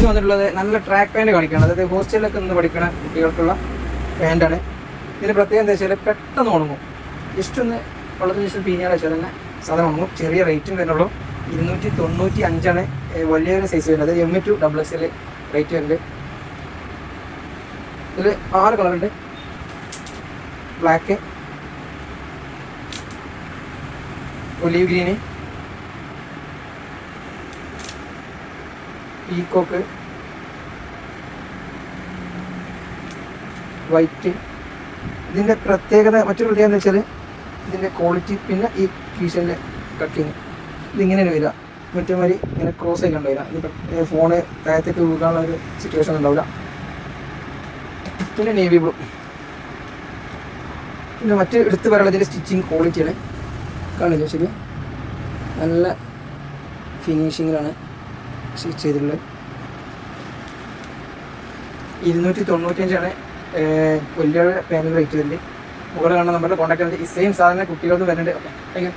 ഇത് വന്നിട്ടുള്ളത് നല്ല ട്രാക്ക് പാൻറ് കാണിക്കുകയാണ്. അതായത് ഹോസ്റ്റലിലൊക്കെ നിന്ന് പഠിക്കുന്ന കുട്ടികൾക്കുള്ള പാൻറ്റാണ്. ഇതിന് പ്രത്യേകം എന്താ വെച്ചാൽ പെട്ടെന്ന് ഉണങ്ങും. ജസ്റ്റ് ഒന്ന് വെള്ളത്തിന് ജസ്റ്റ് പിഴിഞ്ഞാൽ വെച്ചാൽ തന്നെ സാധനം ഉണങ്ങും. ചെറിയ റേറ്റും വരുന്നുള്ളൂ. 295 വലിയൊരു സൈസ് വരുന്നത്. അതായത് M2XXL റേറ്റ് വരുന്നുണ്ട്. ഇതിൽ 6 കളറുണ്ട്. Black, olive green, peacock, white. ഇതിൻ്റെ പ്രത്യേകത, മറ്റൊരു പ്രത്യേകത എന്ന് വെച്ചാൽ ഇതിൻ്റെ ക്വാളിറ്റി, പിന്നെ ഈ കീഷൻ്റെ കട്ടിങ് ഇതിങ്ങനെ വരിക. മറ്റേ മാതിരി ഇങ്ങനെ ക്രോസ് ആയി കണ്ടുവരിക. ഇത് ഫോണ് താഴത്തേക്ക് വീഴാനുള്ള ഒരു സിറ്റുവേഷൻ ഉണ്ടാവില്ല. പിന്നെ നേവി ബ്ലൂ. പിന്നെ മറ്റ് എടുത്ത് പറയാനുള്ള ഇതിൻ്റെ സ്റ്റിച്ചിങ് ക്വാളിറ്റിയാണ്. കാണില്ല ശരി, നല്ല ഫിനിഷിങ്ങിലാണ് സ്റ്റിച്ച് ചെയ്തിട്ടുള്ളത്. 295 വലിയ പാനൽ റേറ്റ് വരുന്നുണ്ട്. മുകളിൽ കാണുന്ന നമ്മുടെ കോൺടാക്ട് ഈ സെയിം സാധനം കുട്ടികൾക്ക് വരുന്നുണ്ട്. Okay, thank you.